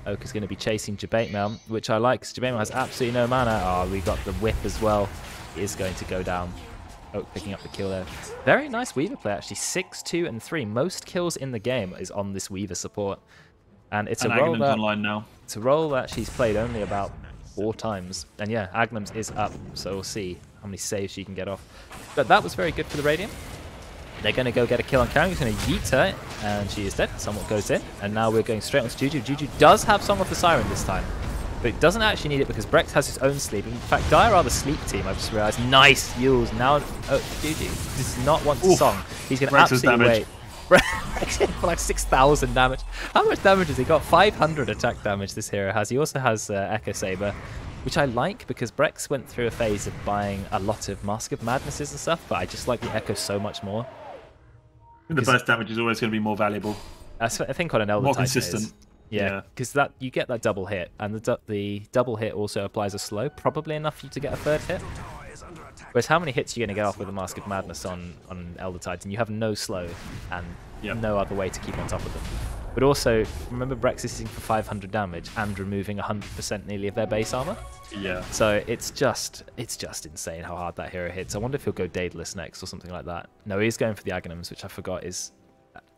Oak is going to be chasing Jabate Mail, which I like, because Jabate Mail has absolutely no mana. Oh, we got the whip as well. He is going to go down. Oak picking up the kill there. Very nice Weaver play, actually. 6, 2, and 3. Most kills in the game is on this Weaver support. And it's a role that, online now. It's a role that she's played only about 4 times. And yeah, Agnum's is up, so we'll see how many saves she can get off. But that was very good for the Radiant. They're going to go get a kill on Karen. He's going to yeet her, and she is dead. Someone goes in, and now we're going straight on to Juju. Juju does have Song of the Siren this time, but it doesn't actually need it because Brex has his own sleep. In fact, Dire are the sleep team, I've just realised. Nice Yules. Now, Juju does not want to Song. He's going to absolutely wait. Brex for like 6,000 damage. How much damage has he got? 500 attack damage this hero has. He also has Echo Saber, which I like because Brex went through a phase of buying a lot of Mask of Madnesses and stuff, but I just like the Echo so much more. The burst damage is always going to be more valuable. I think on an Elder more Titan consistent. Yeah, because that you get that double hit, and the double hit also applies a slow, probably enough for you to get a 3rd hit. Whereas how many hits are you going to get off with a Mask of Madness on Elder Titan? You have no slow and no other way to keep on top of them. But also, remember Brex is hitting for 500 damage and removing 100% nearly of their base armor. Yeah. So it's just insane how hard that hero hits. I wonder if he'll go Daedalus next or something like that. No, he's going for the Aghanims, which I forgot is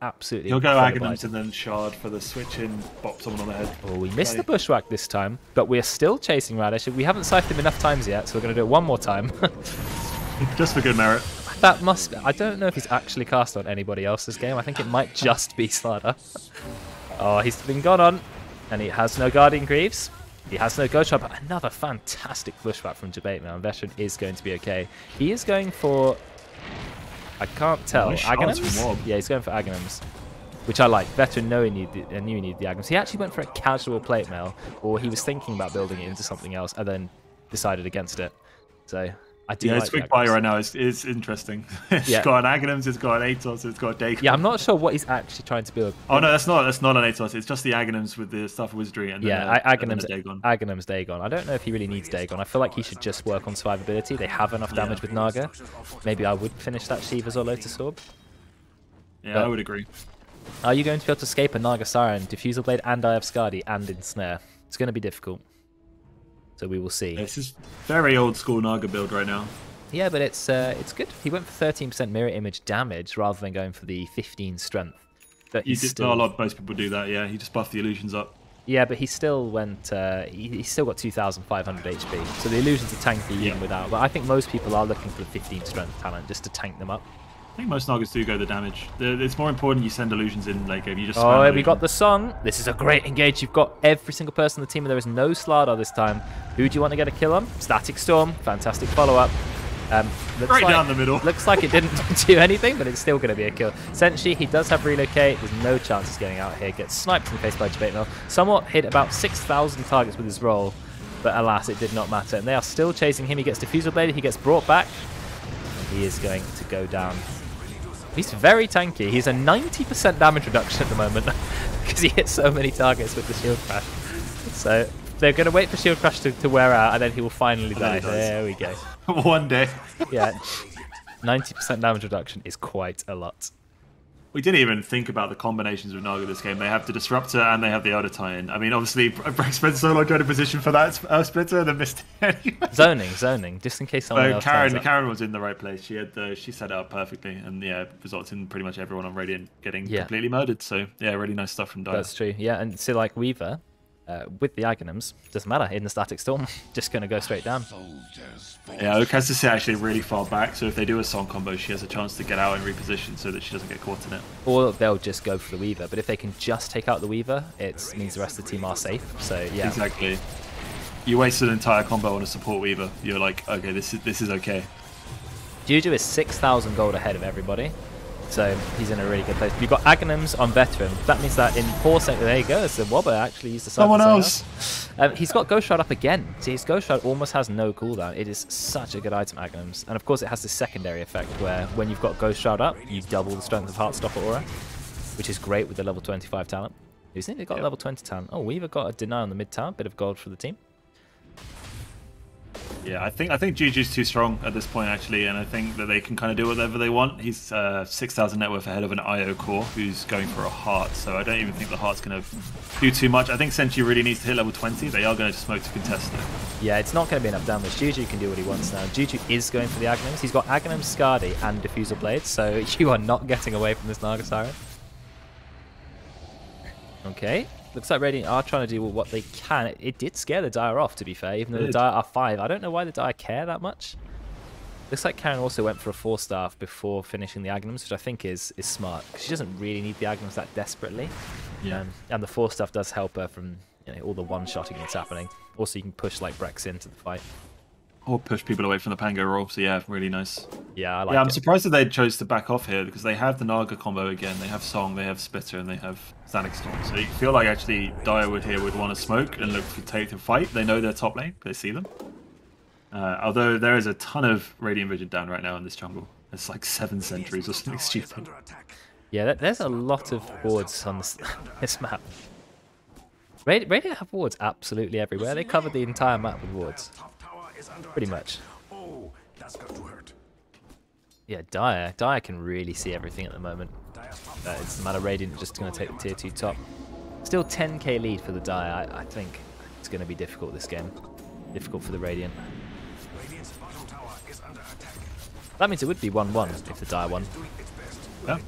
absolutely He'll go Aghanims and then Shard for the switch in, bop someone on the head. Oh, we missed the Bushwhack this time, but we're still chasing Radish. We haven't scythed him enough times yet, so we're going to do it one more time. Just for good merit. That must... I don't know if he's actually cast on anybody else this game. I think it might just be Slardar. Oh, he's been gone on. And he has no Guardian Greaves. He has no Ghost Shot, but another fantastic Bushwhack from Jabate Mail. Veteran is going to be okay. He is going for... I can't tell. Aghanims? Yeah, he's going for Aghanims, which I like. Veteran knew he needed the Aghanims. He actually went for a casual plate mail, or he was thinking about building it into something else and then decided against it. So... it's quick buy right now. It's interesting. It's got an Aghanims, it's got an Atos, it's got a Dagon. Yeah, I'm not sure what he's actually trying to build. Oh no, that's not an Atos. It's just the Aghanims with the stuff of wizardry and Aghanims, Dagon. Aghanims Dagon. I don't know if he really needs Dagon. I feel like he should just work on survivability. They have enough damage with Naga. Maybe I would finish that Shivas or Lotus Orb. Yeah, but I would agree. Are you going to be able to escape a Naga Siren, Diffusal Blade, and Eye of Skadi, and Ensnare? It's going to be difficult. So we will see. This is very old school Naga build right now. Yeah, but it's good. He went for 13% mirror image damage rather than going for the 15 strength. But most people do that. Yeah, he just buffed the illusions up. Yeah, but he still went. He still got 2,500 HP. So the illusions are tanky even without. But I think most people are looking for the 15 strength talent just to tank them up. I think most Nagas do go the damage. It's more important you send illusions in late game. You just we got the song. This is a great engage. You've got every single person on the team, and there is no Slardar this time. Who do you want to get a kill on? Static Storm. Fantastic follow-up. Right down the middle. Looks like it didn't do anything, but it's still going to be a kill. Senshi, he does have relocate. There's no chance he's getting out here. Gets sniped in the face by Jabate Mail. Somewhat hit about 6,000 targets with his roll, but alas, it did not matter. And they are still chasing him. He gets Diffusal Blade. He gets brought back. And he is going to go down. He's very tanky. He's a 90% damage reduction at the moment because he hits so many targets with the Shield Crash. So they're going to wait for Shield Crash to wear out, and then he will finally die. There we go. One day. Yeah, 90% damage reduction is quite a lot. We didn't even think about the combinations with Naga this game. They have the Disruptor and they have the Elder tie-in. I mean, obviously, Breck spent so long trying to position for that splitter and then missed it anyway. Zoning, just in case someone else Karen was in the right place. She set it up perfectly, and yeah, results in pretty much everyone on Radiant getting completely murdered. So yeah, really nice stuff from Dire. That's true. Yeah, and so like Weaver, with the Aghanims, doesn't matter in the Static Storm, just gonna go straight down. Yeah, Oak has to sit actually really far back, so if they do a Song combo, she has a chance to get out and reposition so that she doesn't get caught in it. Or they'll just go for the Weaver, but if they can just take out the Weaver, it means the rest of the team are safe. So yeah, exactly. You waste an entire combo on a support Weaver. You're like, okay, this is okay. Juju is 6,000 gold ahead of everybody. So he's in a really good place. You've got Aghanims on Veteran. That means that in 4 seconds, there you go. So Wobber actually used the someone else. He's got Ghost Shroud up again. See, his Ghost Shroud almost has no cooldown. It is such a good item, Aghanims. And of course, it has this secondary effect where when you've got Ghost Shroud up, you double the strength of Heartstopper Aura, which is great with the level 25 talent. Who's nearly got level 20 talent? Oh, Weaver got a deny on the mid tower. Bit of gold for the team. Yeah, I think Juju's too strong at this point, actually, and I think that they can kind of do whatever they want. He's 6,000 net worth ahead of an IO core who's going for a heart, so I don't even think the heart's going to do too much. I think Senshi really needs to hit level 20. They are going to smoke to contest it. Yeah, it's not going to be enough damage. Juju can do what he wants now. Juju is going for the Aghanims. He's got Aghanim, Skadi, and Diffusal Blades, so you are not getting away from this Naga Siren. Okay. Looks like Radiant are trying to do what they can. It did scare the Dire off, to be fair, even though the Dire are 5. I don't know why the Dire care that much. Looks like Karen also went for a 4-staff before finishing the Aghanims, which I think is smart, because she doesn't really need the Aghanims that desperately. Yeah. And the 4-staff does help her from all the one-shotting that's happening. Also, you can push like Brex into the fight. Or push people away from the Pango roll, so yeah, really nice. Yeah, I like I'm surprised that they chose to back off here, because they have the Naga combo again, they have Song, they have Splitter, and they have Static Storm. So you feel like actually Dire would want to smoke and look to take the fight. They know their top lane, they see them. Although there is a ton of Radiant Vision down right now in this jungle. It's like 7 sentries or something stupid. Yeah, there's a lot of wards on this map. Radiant have wards absolutely everywhere. They cover the entire map with wards. Pretty much. Yeah, Dire can really see everything at the moment. It's a matter of Radiant just going to take the tier 2 top. Still 10k lead for the Dire. I think it's going to be difficult this game. Difficult for the Radiant. That means it would be 1-1 if the Dire won. Yeah,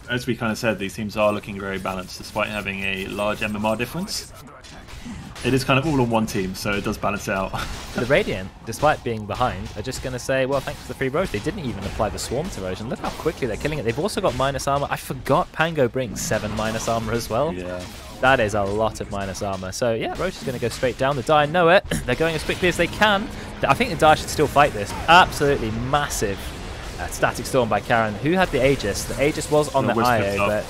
as we kind of said, these teams are looking very balanced despite having a large MMR difference. It is kind of all on one team, so it does balance it out. The Radiant, despite being behind, are just going to say, well, thanks for the free road. They didn't even apply the Swarm to Erosion. Look how quickly they're killing it. They've also got minus armor. I forgot Pango brings 7 minus armor as well. Yeah. That is a lot of minus armor. So yeah, Roche is going to go straight down. The Dire know it. They're going as quickly as they can. I think the Dire should still fight this. Absolutely massive Static Storm by Karen, who had the Aegis. The Aegis was on the IO, but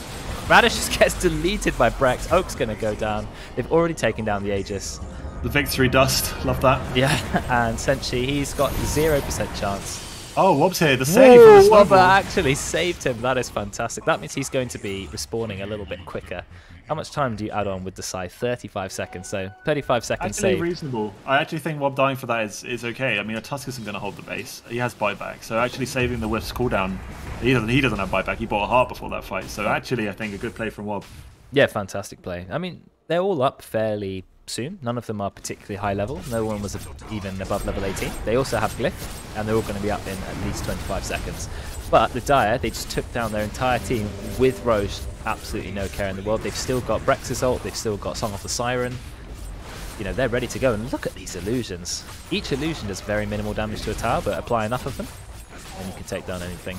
Radish just gets deleted by Brex. Oak's going to go down. They've already taken down the Aegis. The victory dust. Love that. Yeah, and Senshi, he's got 0% chance. Oh, Wobb's here. The save from the Wobber actually saved him. That is fantastic. That means he's going to be respawning a little bit quicker. How much time do you add on with the Scythe? 35 seconds. So 35 seconds actually saved. Reasonable. I actually think Wob dying for that is okay. I mean, a Tusk isn't going to hold the base. He has buyback. So actually saving the Whiff's cooldown. He doesn't have buyback. He bought a heart before that fight. So actually, I think a good play from Wob. Yeah, fantastic play. I mean, they're all up fairly soon. None of them are particularly high level. No one was even above level 18. They also have Glyph, and they're all going to be up in at least 25 seconds. But the Dire, they just took down their entire team with Roche. Absolutely no care in the world. They've still got Brex's ult. They've still got Song of the Siren. You know, they're ready to go. And look at these illusions. Each illusion does very minimal damage to a tower, but apply enough of them, and you can take down anything.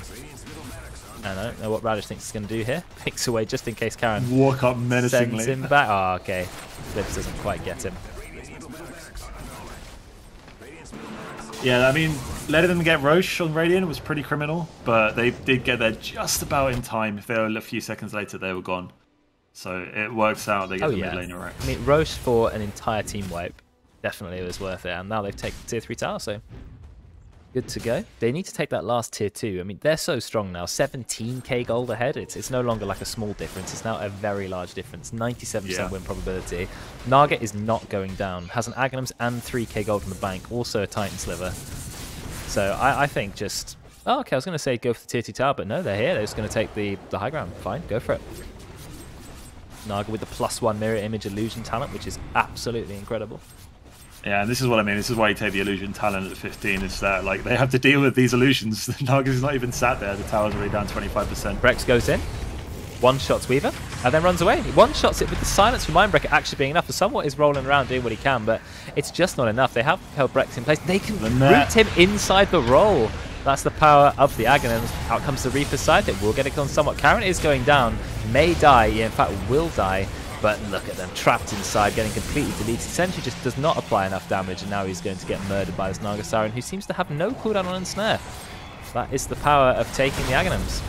And I don't know what Radish thinks he's going to do here. Picks away just in case Karen walk up menacingly. Sends him back. Oh, okay. Flips doesn't quite get him. Yeah, I mean, letting them get Roche on Radiant was pretty criminal, but they did get there just about in time. If they were a few seconds later, they were gone. So it works out. They get the mid lane right. I mean, Roche for an entire team wipe, definitely was worth it. And now they've taken tier 3 tower, so good to go. They need to take that last tier 2. I mean, they're so strong now. 17k gold ahead. It's no longer like a small difference. It's now a very large difference. 97% win probability. Naga is not going down. Has an Aghanims and 3k gold in the bank. Also a Titan Sliver. So I think just Oh, okay, I was going to say go for the tier 2 tower, but no, they're here. They're just going to take the high ground. Fine, go for it. Naga with the +1 mirror image illusion talent, which is absolutely incredible. Yeah, and this is what I mean. This is why you take the illusion talent at 15. Is that like they have to deal with these illusions. Naga's not even sat there. The tower's already down 25%. Rex goes in, one-shots Weaver, and then runs away. He one-shots it with the silence from Mindbreaker actually being enough. For somewhat is rolling around doing what he can, but it's just not enough. They have held Rex in place. They can root him inside the roll. That's the power of the Aghanims. Out comes the Reaper's side. It will get it on somewhat. Karen is going down. May die. Yeah, in fact, will die. But look at them, trapped inside, getting completely deleted. Sentry just does not apply enough damage, and now he's going to get murdered by this Naga Siren, who seems to have no cooldown on Ensnare. That is the power of taking the Aghanims.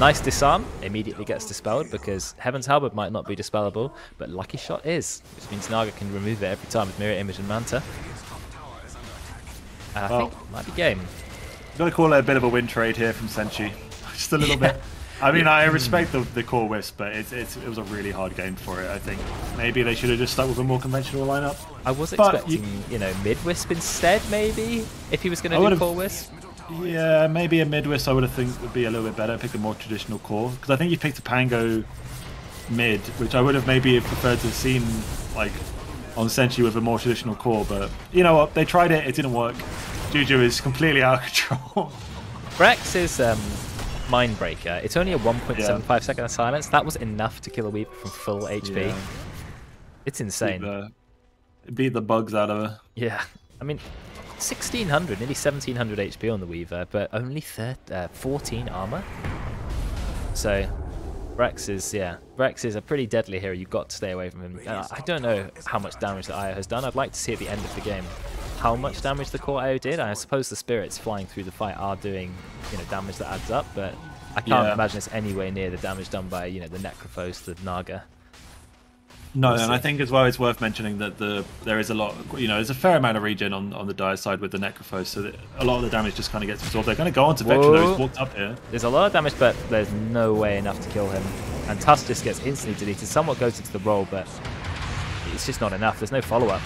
Nice disarm, immediately gets dispelled because Heaven's Halberd might not be dispellable, but Lucky Shot is, which means Naga can remove it every time with Mirror Image and Manta. And I think it might be game. Got to call it a bit of a win trade here from Senshi. Just a little bit. I mean, I respect the core Wisp, but it was a really hard game for it, I think. Maybe they should have just stuck with a more conventional lineup. I was expecting, you know, mid-Wisp instead, maybe, if he was going to do core Wisp. Yeah, maybe a mid-Wisp I would have think would be a little bit better. Pick a more traditional core. Because I think you picked a Pango mid, which I would have maybe preferred to have seen, like, on Senshi with a more traditional core. But, you know what, they tried it, it didn't work. Juju is completely out of control. Rex is... Mindbreaker. It's only a 1.75 second of silence. That was enough to kill a Weaver from full HP. Yeah. It's insane. Beat the bugs out of her. Yeah. I mean, 1600, nearly 1700 HP on the Weaver, but only 14 armor. So, Rex is a pretty deadly hero. You've got to stay away from him. I don't know how much damage that IO has done. I'd like to see at the end of the game how much damage the core IO did. I suppose the spirits flying through the fight are doing, you know, damage that adds up, but I can't imagine it's anywhere near the damage done by, you know, the Necrophos, the Naga. No, and I think as well it's worth mentioning that there is a lot, you know, there's a fair amount of regen on the Dire side with the Necrophos, so that a lot of the damage just kind of gets absorbed. They're going to go on to Vector, though. He's walked up here. There's a lot of damage, but there's no way enough to kill him. And Tusk just gets instantly deleted. Somewhat goes into the roll, but it's just not enough. There's no follow-up.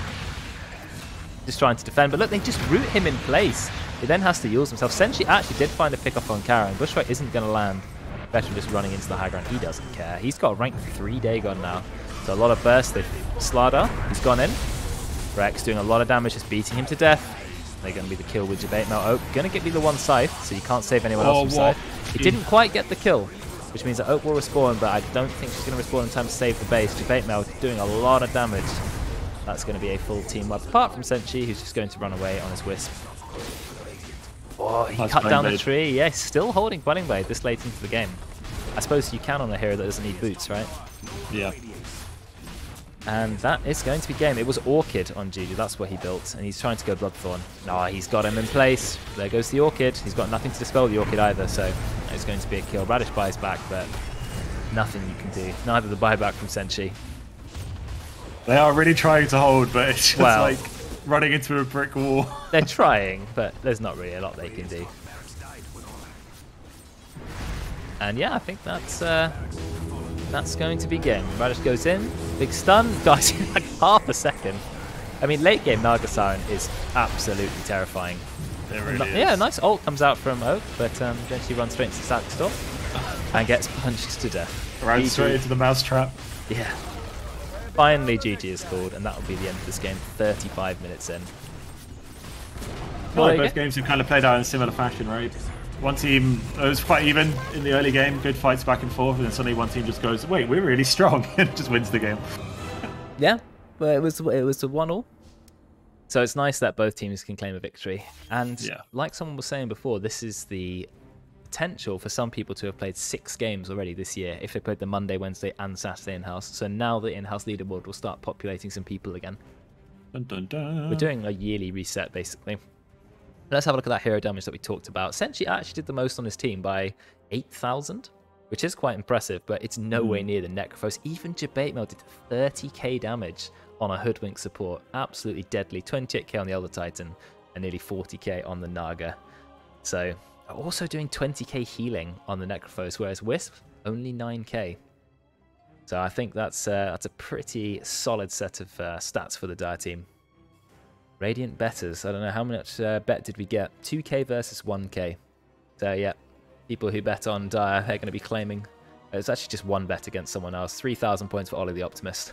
Just trying to defend, but look, they just root him in place. He then has to use himself. Senshi actually did find a pick-off on Karen. Bushwhack isn't going to land. Veteran just running into the high ground. He doesn't care. He's got a rank 3 Dagon now. So a lot of burst. Slardar, he's gone in. Rex doing a lot of damage, just beating him to death. They're going to be the kill with Debate Mel. Oak going to get me the one Scythe, so you can't save anyone else from Scythe. He didn't quite get the kill, which means that Oak will respawn, but I don't think she's going to respawn in time to save the base. Debate Mel doing a lot of damage. That's going to be a full team wipe, apart from Senshi, who's just going to run away on his Wisp. Oh, he cut down the tree. Yeah, he's still holding Quelling Blade this late into the game. I suppose you can on a hero that doesn't need boots, right? Yeah. And that is going to be game. It was Orchid on Juju, that's what he built, and he's trying to go Bloodthorn. No, he's got him in place. There goes the Orchid. He's got nothing to dispel the Orchid either, so it's going to be a kill. Radish buys back, but nothing you can do. Neither the buyback from Senshi. They are really trying to hold, but it's just like running into a brick wall. They're trying, but there's not really a lot they can do. And yeah, I think that's going to be game. Radish goes in, big stun, guys, in like half a second. I mean, late game Naga Siren is absolutely terrifying. It really is. Yeah, nice ult comes out from Oak, but eventually runs straight into the static store and gets punched to death. Runs straight into the mousetrap. Yeah. Finally, GG is called, and that will be the end of this game. 35 minutes in. Well, both games have kind of played out in a similar fashion, right? One team, it was quite even in the early game, good fights back and forth, and then suddenly one team just goes, wait, we're really strong, and just wins the game. Yeah, but it was a 1-1. So it's nice that both teams can claim a victory. And like someone was saying before, this is the potential for some people to have played 6 games already this year if they played the Monday, Wednesday, and Saturday in-house. So now the in-house leaderboard will start populating some people again. Dun, dun, dun. We're doing a yearly reset, basically. Let's have a look at that hero damage that we talked about. Senshi actually did the most on his team by 8,000, which is quite impressive, but it's nowhere near the Necrophos. Even Jabatemel did 30k damage on a Hoodwink support. Absolutely deadly. 28k on the Elder Titan and nearly 40k on the Naga. So, also doing 20k healing on the Necrophos, whereas Wisp, only 9k. So I think that's a pretty solid set of stats for the Dire team. Radiant betters. I don't know how much bet did we get. 2k versus 1k. yeah, people who bet on Dire, they're going to be claiming. It's actually just one bet against someone else. 3,000 points for Ollie the Optimist.